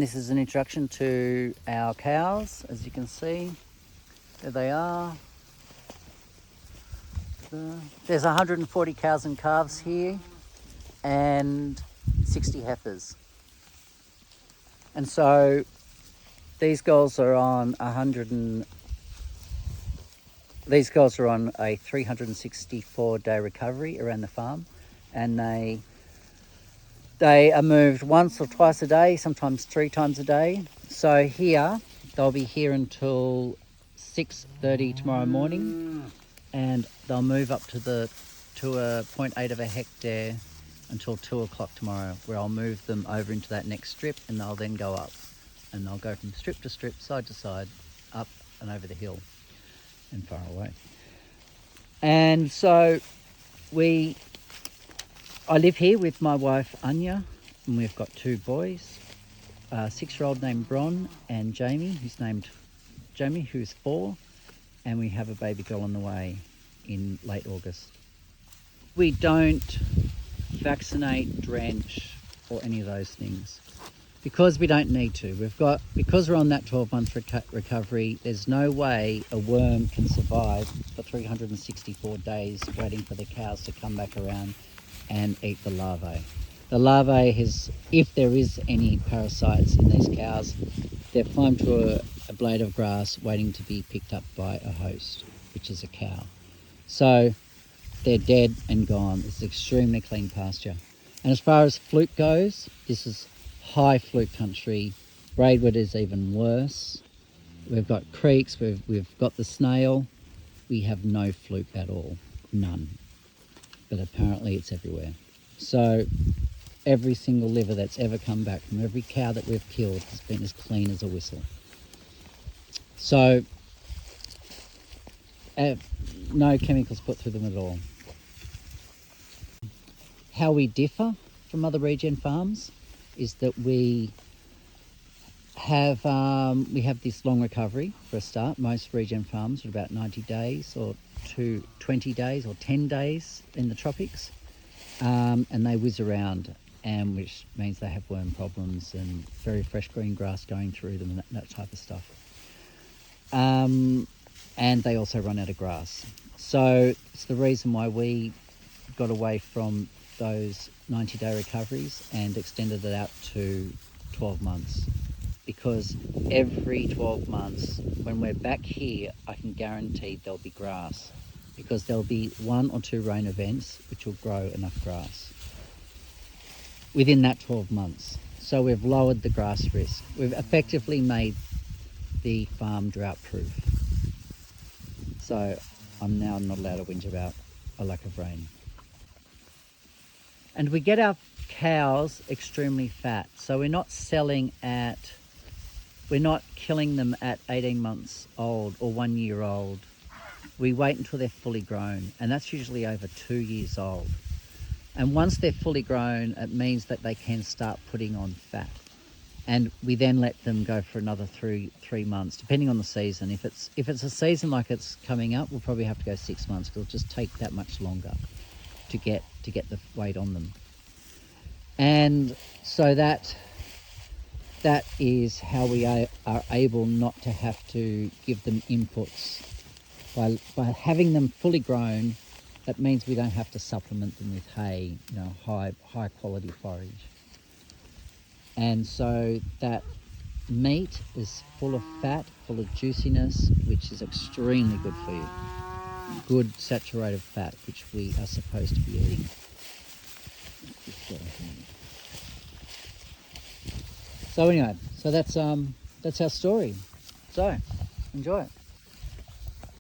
This is an introduction to our cows. As you can see, there they are. There's 140 cows and calves here and 60 heifers. And so these girls are on a 364-day recovery around the farm, and they are moved once or twice a day, sometimes 3 times a day. So here, they'll be here until 6:30 tomorrow morning, and they'll move up to a 0.8 of a hectare until 2 o'clock tomorrow, where I'll move them over into that next strip, and they'll then go up. And they'll go from strip to strip, side to side, up and over the hill and far away. And so I live here with my wife Anya, and we've got 2 boys, a 6-year-old named Bron and Jamie, who's 4, and we have a baby girl on the way in late August. We don't vaccinate, drench, or any of those things because we don't need to. Because we're on that 12-month recovery, there's no way a worm can survive for 364 days waiting for the cows to come back around and eat the larvae. The larvae if there is any parasites in these cows, they've climbed to a blade of grass waiting to be picked up by a host, which is a cow. So they're dead and gone. It's extremely clean pasture. And as far as fluke goes, this is high fluke country. Braidwood is even worse. We've got creeks, we've got the snail. We have no fluke at all, none. But apparently it's everywhere. So every single liver that's ever come back from every cow that we've killed has been as clean as a whistle. So no chemicals put through them at all. How we differ from other regen farms is that we have this long recovery for a start. Most regen farms are about 90 days or 20 days or 10 days in the tropics, and they whiz around, and which means they have worm problems and very fresh green grass going through them and that type of stuff. And they also run out of grass. So it's the reason why we got away from those 90-day recoveries and extended it out to 12 months. Because every 12 months, when we're back here, I can guarantee there'll be grass, because there'll be 1 or 2 rain events which will grow enough grass within that 12 months. So we've lowered the grass risk. We've effectively made the farm drought-proof. So I'm now not allowed to whinge about a lack of rain. And we get our cows extremely fat. So we're not killing them at 18 months old or 1 year old. We wait until they're fully grown, and that's usually over 2 years old. And once they're fully grown, it means that they can start putting on fat. And we then let them go for another 3 months, depending on the season. If it's a season like it's coming up, we'll probably have to go 6 months, because it'll just take that much longer to get the weight on them. And so that is how we are able not to have to give them inputs. By having them fully grown, that means we don't have to supplement them with hay, high quality forage. And so that meat is full of fat, full of juiciness, which is extremely good for you. Good saturated fat, which we are supposed to be eating. So anyway, that's our story. So enjoy it.